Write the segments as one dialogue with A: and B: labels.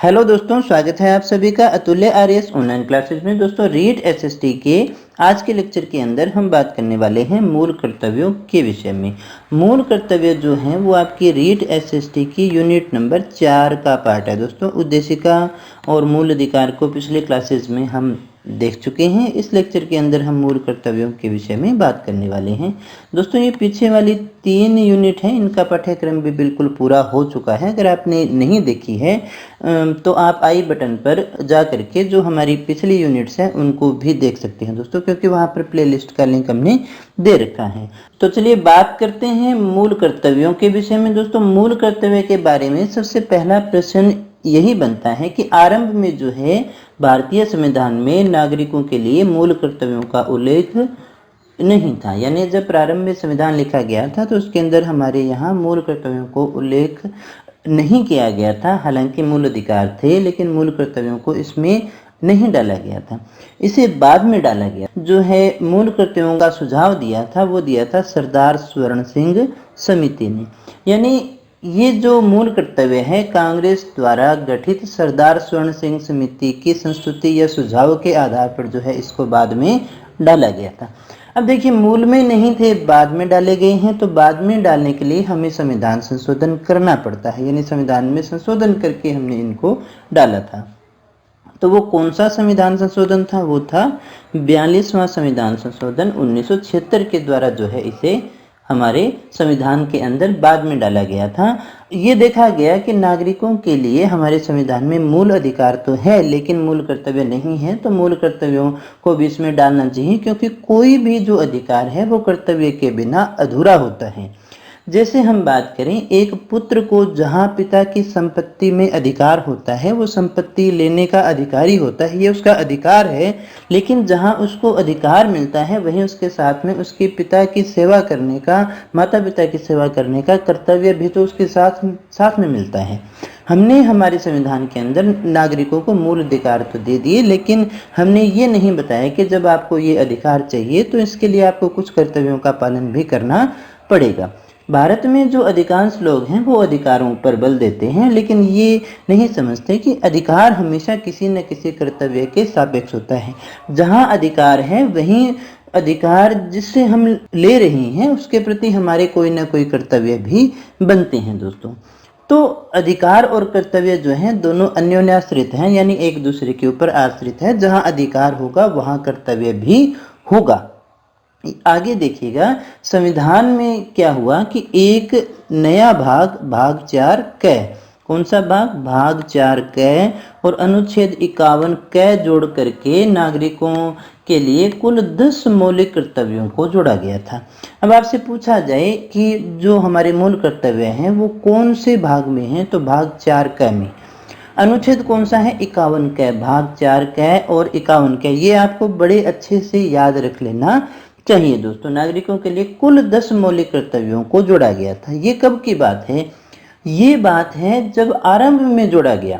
A: Hello दोस्तों, स्वागत है आप सभी का अतुल्य आरएस ऑनलाइन क्लासेस में। दोस्तों, रीट एसएसटी के आज के लेक्चर के अंदर हम बात करने वाले हैं मूल कर्तव्यों के विषय में। मूल कर्तव्य जो हैं वो आपकी रीट एसएसटी की यूनिट नंबर 4 का पार्ट है। दोस्तों, उद्देशिका और मूल अधिकार को पिछले क्लासेस में हम देख चुके हैं। इस लेक्चर के अंदर हम मूल कर्तव्यों के विषय में बात करने वाले हैं। दोस्तों, ये पीछे वाली 3 यूनिट हैं, इनका पाठ्यक्रम भी बिल्कुल पूरा हो चुका है। अगर आपने नहीं देखी है तो आप आई बटन पर जा करके जो हमारी पिछली यूनिट्स हैं उनको भी देख सकते हैं दोस्तों, क्योंकि वहाँ पर प्लेलिस्ट का लिंक हमने दे रखा है। तो चलिए बात करते हैं मूल कर्तव्यों के विषय में। दोस्तों, मूल कर्तव्य के बारे में सबसे पहला प्रश्न यही बनता है कि आरंभ में जो है भारतीय संविधान में नागरिकों के लिए मूल कर्तव्यों का उल्लेख नहीं था। यानी जब प्रारंभ में संविधान लिखा गया था तो उसके अंदर हमारे यहाँ मूल कर्तव्यों को उल्लेख नहीं किया गया था। हालांकि मूल अधिकार थे, लेकिन मूल कर्तव्यों को इसमें नहीं डाला गया था, इसे बाद में डाला गया। जो है मूल कर्तव्यों का सुझाव दिया था वो दिया था सरदार स्वर्ण सिंह समिति ने। यानी ये जो मूल कर्तव्य है कांग्रेस द्वारा गठित सरदार स्वर्ण सिंह समिति की संस्तुति या सुझाव के आधार पर जो है इसको बाद में डाला गया था। अब देखिए, मूल में नहीं थे, बाद में डाले गए हैं, तो बाद में डालने के लिए हमें संविधान संशोधन करना पड़ता है। यानी संविधान में संशोधन करके हमने इनको डाला था। तो वो कौन सा संविधान संशोधन था? वो था 42वां संविधान संशोधन 1976 के द्वारा जो है इसे हमारे संविधान के अंदर बाद में डाला गया था। ये देखा गया कि नागरिकों के लिए हमारे संविधान में मूल अधिकार तो है लेकिन मूल कर्तव्य नहीं है, तो मूल कर्तव्यों को भी इसमें डालना चाहिए, क्योंकि कोई भी जो अधिकार है वो कर्तव्य के बिना अधूरा होता है। जैसे हम बात करें, एक पुत्र को जहाँ पिता की संपत्ति में अधिकार होता है वो संपत्ति लेने का अधिकारी होता है, ये उसका अधिकार है। लेकिन जहाँ उसको अधिकार मिलता है वहीं उसके साथ में उसके पिता की सेवा करने का, माता पिता की सेवा करने का कर्तव्य भी तो उसके साथ में मिलता है। हमने हमारे संविधान के अंदर नागरिकों को मूल अधिकार तो दे दिए, लेकिन हमने ये नहीं बताया कि जब आपको ये अधिकार चाहिए तो इसके लिए आपको कुछ कर्तव्यों का पालन भी करना पड़ेगा। भारत में जो अधिकांश लोग हैं वो अधिकारों पर बल देते हैं, लेकिन ये नहीं समझते कि अधिकार हमेशा किसी न किसी कर्तव्य के सापेक्ष होता है। जहाँ अधिकार है वहीं अधिकार जिससे हम ले रहे हैं उसके प्रति हमारे कोई ना कोई कर्तव्य भी बनते हैं दोस्तों। तो अधिकार और कर्तव्य जो हैं दोनों अन्योन्याश्रित हैं, यानी एक दूसरे के ऊपर आश्रित है। जहाँ अधिकार होगा वहाँ कर्तव्य भी होगा। आगे देखिएगा, संविधान में क्या हुआ कि एक नया भाग 4 क, कौन सा भाग 4 क और अनुच्छेद 51 क जोड़ करके नागरिकों के लिए कुल 10 मौलिक कर्तव्यों को जोड़ा गया था। अब आपसे पूछा जाए कि जो हमारे मूल कर्तव्य हैं वो कौन से भाग में हैं, तो भाग 4 क में। अनुच्छेद कौन सा है? 51 क, भाग 4 क और 51 क। ये आपको बड़े अच्छे से याद रख लेना चाहिए दोस्तों। नागरिकों के लिए कुल 10 मौलिक कर्तव्यों को जोड़ा गया था। ये कब की बात है? ये बात है जब आरंभ में जोड़ा गया।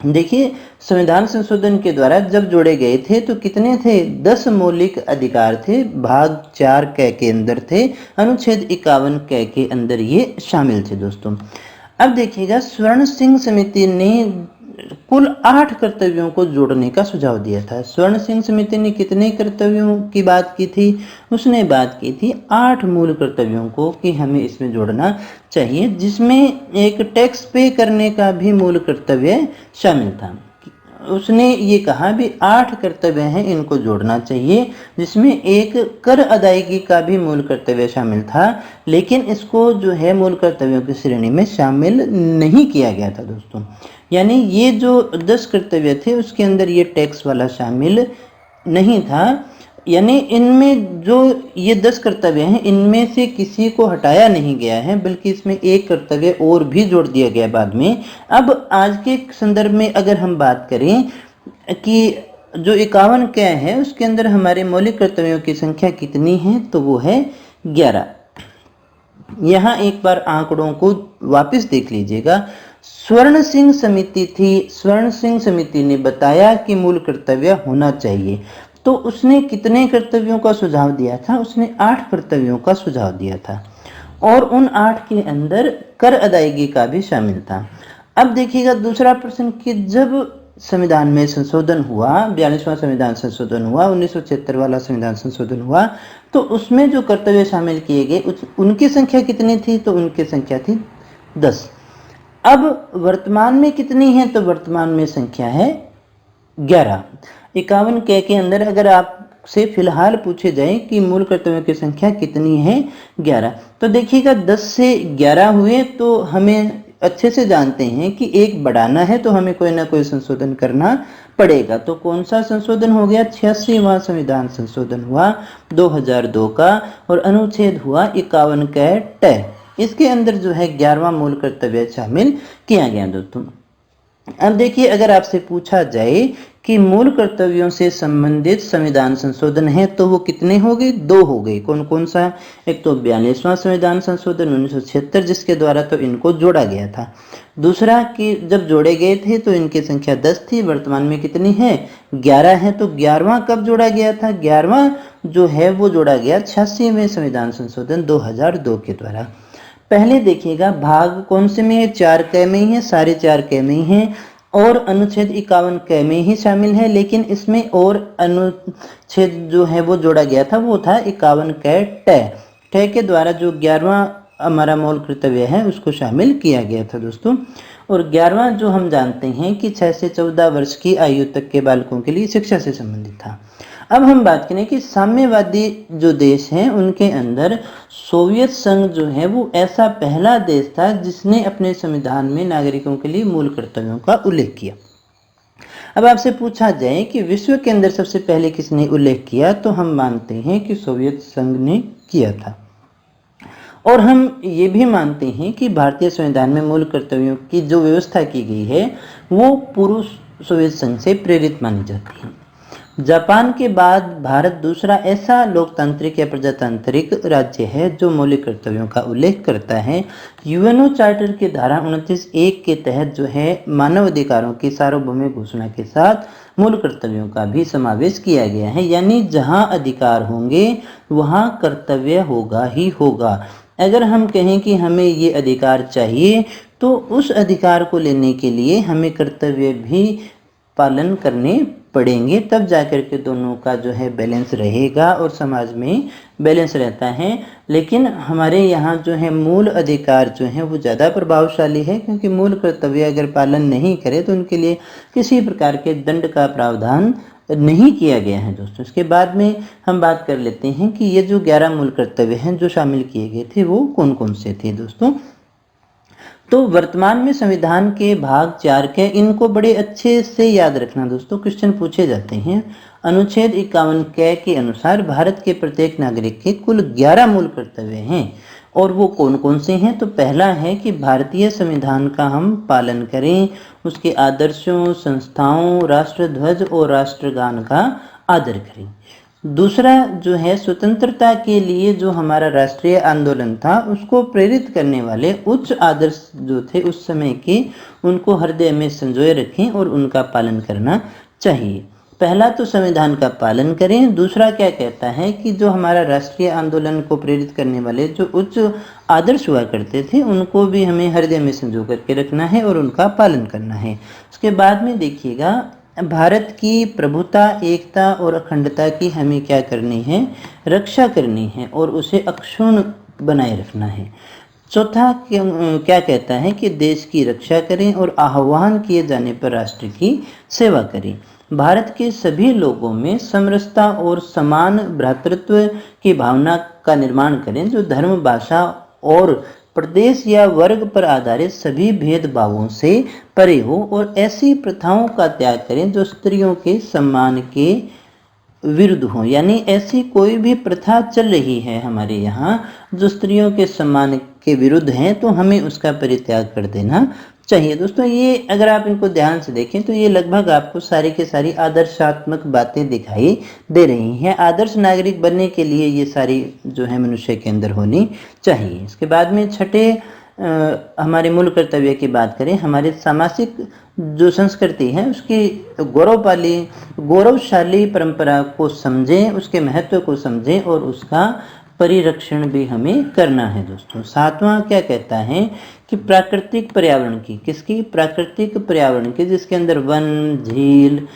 A: देखिए, संविधान संशोधन के द्वारा जब जोड़े गए थे तो कितने थे? 10 मौलिक अधिकार थे, भाग 4 क के अंदर थे, अनुच्छेद 51 क के अंदर ये शामिल थे दोस्तों। अब देखिएगा, स्वर्ण सिंह समिति ने कुल 8 कर्तव्यों को जोड़ने का सुझाव दिया था। स्वर्ण सिंह समिति ने कितने कर्तव्यों की बात की थी? उसने बात की थी 8 मूल कर्तव्यों को कि हमें इसमें जोड़ना चाहिए, जिसमें एक टैक्स पे करने का भी मूल कर्तव्य शामिल था। उसने ये कहा भी 8 कर्तव्य हैं, इनको जोड़ना चाहिए, जिसमें एक कर अदायगी का भी मूल कर्तव्य शामिल था, लेकिन इसको जो है मूल कर्तव्यों की श्रेणी में शामिल नहीं किया गया था दोस्तों। यानी ये जो 10 कर्तव्य थे उसके अंदर ये टैक्स वाला शामिल नहीं था। यानी इनमें जो ये 10 कर्तव्य हैं इनमें से किसी को हटाया नहीं गया है, बल्कि इसमें एक कर्तव्य और भी जोड़ दिया गया बाद में। अब आज के संदर्भ में अगर हम बात करें कि जो 51 क है उसके अंदर हमारे मौलिक कर्तव्यों की संख्या कितनी है, तो वो है 11। यहाँ एक बार आंकड़ों को वापस देख लीजिएगा। स्वर्ण सिंह समिति थी, स्वर्ण सिंह समिति ने बताया कि मूल कर्तव्य होना चाहिए, तो उसने कितने कर्तव्यों का सुझाव दिया था? उसने 8 कर्तव्यों का सुझाव दिया था, और उन 8 के अंदर कर अदायगी का भी शामिल था। अब देखिएगा दूसरा प्रश्न कि जब संविधान में संशोधन हुआ, 42वां संविधान संशोधन हुआ, 1976 वाला संविधान संशोधन हुआ, तो उसमें जो कर्तव्य शामिल किए गए उनकी संख्या कितनी थी? तो उनकी संख्या थी 10। अब वर्तमान में कितनी है? तो वर्तमान में संख्या है 11। 51 के अंदर अगर आपसे फिलहाल पूछे जाए कि मूल कर्तव्यों की संख्या कितनी है? 11। तो देखिएगा 10 से 11 हुए तो हमें अच्छे से जानते हैं कि एक बढ़ाना है तो हमें कोई ना कोई संशोधन करना पड़ेगा। तो कौन सा संशोधन हो गया? 86वां संविधान संशोधन हुआ 2002 का, और अनुच्छेद हुआ 51 का ट। इसके अंदर जो है 11वां मूल कर्तव्य शामिल किया गया दोस्तों। अब देखिए अगर आपसे पूछा जाए कि मूल कर्तव्यों से संबंधित संविधान संशोधन है तो वो कितने हो गए? 2 हो गए। कौन कौन सा? एक तो 42वां संविधान संशोधन 1976 जिसके द्वारा तो इनको जोड़ा गया था। दूसरा कि जब जोड़े गए थे तो इनकी संख्या 10 थी, वर्तमान में कितनी है? 11 है। तो 11वां कब जोड़ा गया था? 11वां जो है वो जोड़ा गया 86वें संविधान संशोधन 2002 के द्वारा। पहले देखिएगा भाग कौन से में है? 4 क में ही है, सारे 4 क में ही है, और अनुच्छेद 51 क में ही शामिल है। लेकिन इसमें और अनुच्छेद जो है वो जोड़ा गया था, वो था 51 क ट के द्वारा जो 11वां हमारा मूल कर्तव्य है उसको शामिल किया गया था दोस्तों। और 11वां जो हम जानते हैं कि 6 से 14 वर्ष की आयु तक के बालकों के लिए शिक्षा से संबंधित था। अब हम बात करें कि साम्यवादी जो देश हैं उनके अंदर सोवियत संघ जो है वो ऐसा पहला देश था जिसने अपने संविधान में नागरिकों के लिए मूल कर्तव्यों का उल्लेख किया। अब आपसे पूछा जाए कि विश्व के अंदर सबसे पहले किसने उल्लेख किया, तो हम मानते हैं कि सोवियत संघ ने किया था। और हम ये भी मानते हैं कि भारतीय संविधान में मूल कर्तव्यों की जो व्यवस्था की गई है वो पूर्व सोवियत संघ से प्रेरित मानी जाती है। जापान के बाद भारत दूसरा ऐसा लोकतांत्रिक या प्रजातांत्रिक राज्य है जो मौलिक कर्तव्यों का उल्लेख करता है। यूएनओ चार्टर की धारा 29(1) के तहत जो है मानव अधिकारों की सार्वभौमिक घोषणा के साथ मूल कर्तव्यों का भी समावेश किया गया है। यानी जहां अधिकार होंगे वहां कर्तव्य होगा ही होगा। अगर हम कहें कि हमें ये अधिकार चाहिए तो उस अधिकार को लेने के लिए हमें कर्तव्य भी पालन करने पड़ेंगे, तब जाकर के दोनों का जो है बैलेंस रहेगा और समाज में बैलेंस रहता है। लेकिन हमारे यहाँ जो है मूल अधिकार जो है वो ज़्यादा प्रभावशाली है, क्योंकि मूल कर्तव्य अगर पालन नहीं करे तो उनके लिए किसी प्रकार के दंड का प्रावधान नहीं किया गया है दोस्तों। इसके बाद में हम बात कर लेते हैं कि ये जो 11 मूल कर्तव्य हैं जो शामिल किए गए थे वो कौन कौन से थे दोस्तों। तो वर्तमान में संविधान के भाग 4 के, इनको बड़े अच्छे से याद रखना दोस्तों, क्वेश्चन पूछे जाते हैं। अनुच्छेद 51 के अनुसार भारत के प्रत्येक नागरिक के कुल 11 मूल कर्तव्य हैं, और वो कौन कौन से हैं। तो पहला है कि भारतीय संविधान का हम पालन करें, उसके आदर्शों, संस्थाओं, राष्ट्रध्वज और राष्ट्रगान का आदर करें। दूसरा जो है स्वतंत्रता के लिए जो हमारा राष्ट्रीय आंदोलन था उसको प्रेरित करने वाले उच्च आदर्श जो थे उस समय के, उनको हृदय में संजोए रखें और उनका पालन करना चाहिए। पहला तो संविधान का पालन करें। दूसरा क्या कहता है कि जो हमारा राष्ट्रीय आंदोलन को प्रेरित करने वाले जो उच्च आदर्श हुआ करते थे उनको भी हमें हृदय में संजो करके रखना है और उनका पालन करना है। उसके बाद में देखिएगा भारत की प्रभुता, एकता और अखंडता की हमें क्या करनी है? रक्षा करनी है और उसे अक्षुण्ण बनाए रखना है। चौथा क्या कहता है कि देश की रक्षा करें और आह्वान किए जाने पर राष्ट्र की सेवा करें। भारत के सभी लोगों में समरसता और समान भ्रातृत्व की भावना का निर्माण करें जो धर्म, भाषा और प्रदेश या वर्ग पर आधारित सभी भेदभावों से परे हो, और ऐसी प्रथाओं का त्याग करें जो स्त्रियों के सम्मान के विरुद्ध हो। यानी ऐसी कोई भी प्रथा चल रही है हमारे यहाँ जो स्त्रियों के सम्मान के विरुद्ध है तो हमें उसका परित्याग कर देना चाहिए। दोस्तों ये अगर आप इनको ध्यान से देखें तो ये लगभग आपको सारी के सारी आदर्शात्मक बातें दिखाई दे रही हैं। आदर्श नागरिक बनने के लिए ये सारी जो है मनुष्य के अंदर होनी चाहिए। इसके बाद में छठे हमारे मूल कर्तव्य की बात करें, हमारे सामाजिक जो संस्कृति है उसकी गौरवशाली परंपरा को समझें, उसके महत्व को समझें और उसका परिरक्षण भी हमें करना है दोस्तों। सातवां क्या कहता है कि प्राकृतिक पर्यावरण की, किसकी, प्राकृतिक पर्यावरण की, जिसके अंदर वन, झील,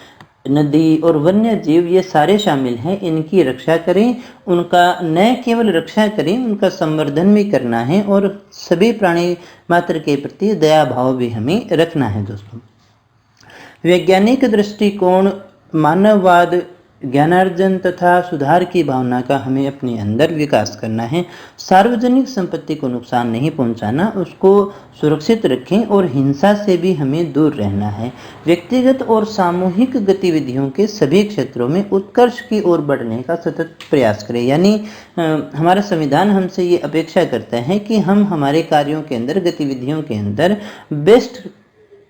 A: नदी और वन्य जीव ये सारे शामिल हैं, इनकी रक्षा करें। उनका न केवल रक्षा करें, उनका संवर्धन भी करना है और सभी प्राणी मात्र के प्रति दया भाव भी हमें रखना है दोस्तों। वैज्ञानिक दृष्टिकोण, मानववाद, ज्ञानार्जन तथा सुधार की भावना का हमें अपने अंदर विकास करना है। सार्वजनिक संपत्ति को नुकसान नहीं पहुंचाना, उसको सुरक्षित रखें और हिंसा से भी हमें दूर रहना है। व्यक्तिगत और सामूहिक गतिविधियों के सभी क्षेत्रों में उत्कर्ष की ओर बढ़ने का सतत प्रयास करें। यानी हमारा संविधान हमसे ये अपेक्षा करता है कि हम हमारे कार्यों के अंदर, गतिविधियों के अंदर बेस्ट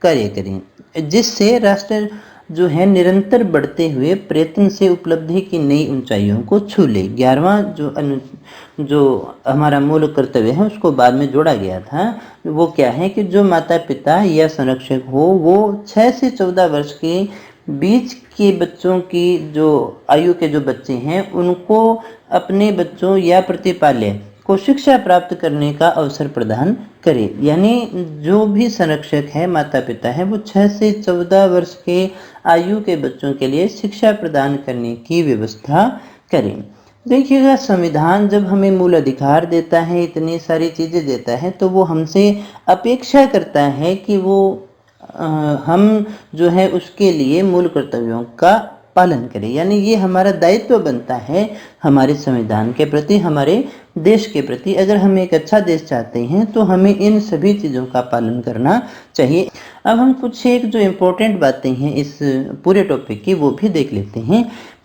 A: कार्य करें, जिससे राष्ट्र जो है निरंतर बढ़ते हुए प्रयत्न से उपलब्धि की नई ऊंचाइयों को छू ले। 11वां जो हमारा मूल कर्तव्य है उसको बाद में जोड़ा गया था, वो क्या है कि जो माता पिता या संरक्षक हो वो 6 से 14 वर्ष के बीच के बच्चों की जो आयु के जो बच्चे हैं उनको अपने बच्चों या प्रतिपाल्य को शिक्षा प्राप्त करने का अवसर प्रदान करे। यानी जो भी संरक्षक है, माता पिता है, वो 6 से 14 वर्ष के आयु के बच्चों के लिए शिक्षा प्रदान करने की व्यवस्था करें। देखिएगा, संविधान जब हमें मूल अधिकार देता है, इतनी सारी चीज़ें देता है, तो वो हमसे अपेक्षा करता है कि वो हम जो है उसके लिए मूल कर्तव्यों का पालन करें। यानी ये हमारा दायित्व बनता है हमारे संविधान के प्रति, हमारे देश के प्रति। अगर हम एक अच्छा देश चाहते हैं तो हमें इन सभी चीज़ों का पालन करना चाहिए। अब हम कुछ एक जो इम्पोर्टेंट बातें हैं इस पूरे टॉपिक की वो भी देख लेते हैं।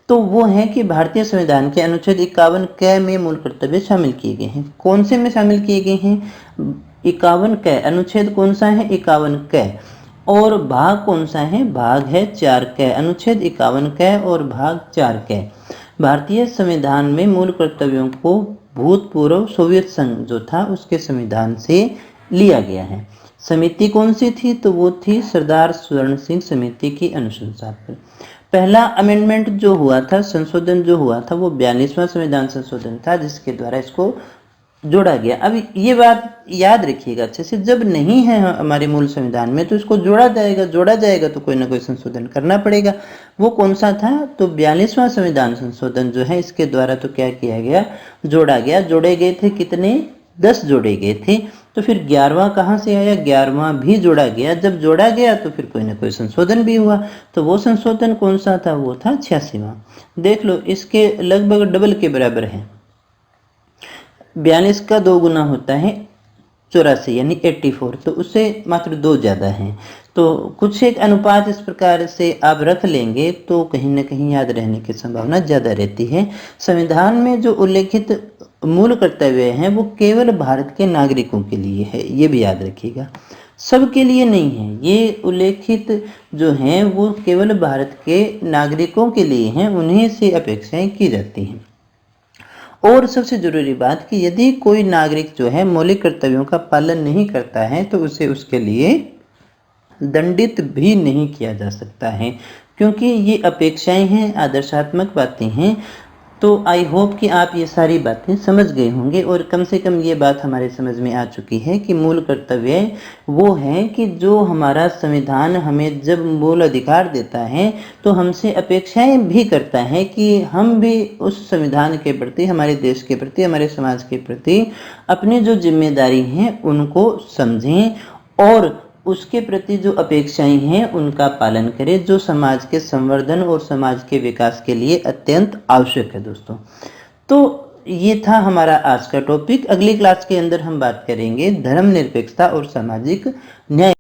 A: तो वो है कि भारतीय संविधान के अनुच्छेद 51 क में मूल कर्तव्य शामिल किए गए हैं। कौन से में शामिल किए गए हैं? 51 क, अनुच्छेद कौन सा है? 51 क। और भाग कौन सा है? भाग है 4 क। अनुच्छेद 51 क और भाग 4 क। भारतीय संविधान में मूल कर्तव्यों को भूतपूर्व सोवियत संघ जो था उसके संविधान से लिया गया है। समिति कौन सी थी? तो वो थी सरदार स्वर्ण सिंह समिति की अनुशंसा पर। पहला अमेंडमेंट जो हुआ था, संशोधन जो हुआ था, वो 42वां संविधान संशोधन था जिसके द्वारा इसको जोड़ा गया। अब ये बात याद रखिएगा अच्छे से, जब नहीं है हमारे मूल संविधान में तो इसको जोड़ा जाएगा तो कोई ना कोई संशोधन करना पड़ेगा। वो कौन सा था? तो 42वां संविधान संशोधन जो है इसके द्वारा तो क्या किया गया? जोड़ा गया। जोड़े गए थे कितने? 10 जोड़े गए थे। तो फिर 11वां कहाँ से आया? 11वां भी जोड़ा गया। जब जोड़ा गया तो फिर कोई ना कोई संशोधन भी हुआ। तो वो संशोधन कौन सा था? वो था 86वां। देख लो, इसके लगभग डबल के बराबर है। 42 का 2 गुना होता है 84 यानी 84, तो उससे मात्र 2 ज़्यादा हैं। तो कुछ एक अनुपात इस प्रकार से आप रख लेंगे तो कहीं ना कहीं याद रहने की संभावना ज़्यादा रहती है। संविधान में जो उल्लेखित मूल कर्तव्य हैं वो केवल भारत के नागरिकों के लिए है, ये भी याद रखिएगा, सबके लिए नहीं है। ये उल्लेखित जो हैं वो केवल भारत के नागरिकों के लिए हैं, उन्हीं से अपेक्षाएं की जाती हैं। और सबसे जरूरी बात कि यदि कोई नागरिक जो है मौलिक कर्तव्यों का पालन नहीं करता है तो उसे उसके लिए दंडित भी नहीं किया जा सकता है, क्योंकि ये अपेक्षाएं हैं, आदर्शात्मक बातें हैं। तो आई होप कि आप ये सारी बातें समझ गए होंगे और कम से कम ये बात हमारे समझ में आ चुकी है कि मूल कर्तव्य वो है कि जो हमारा संविधान हमें जब मूल अधिकार देता है तो हमसे अपेक्षाएं भी करता है कि हम भी उस संविधान के प्रति, हमारे देश के प्रति, हमारे समाज के प्रति अपनी जो जिम्मेदारी हैं उनको समझें और उसके प्रति जो अपेक्षाएं हैं उनका पालन करें, जो समाज के संवर्धन और समाज के विकास के लिए अत्यंत आवश्यक है दोस्तों। तो ये था हमारा आज का टॉपिक। अगली क्लास के अंदर हम बात करेंगे धर्मनिरपेक्षता और सामाजिक न्याय।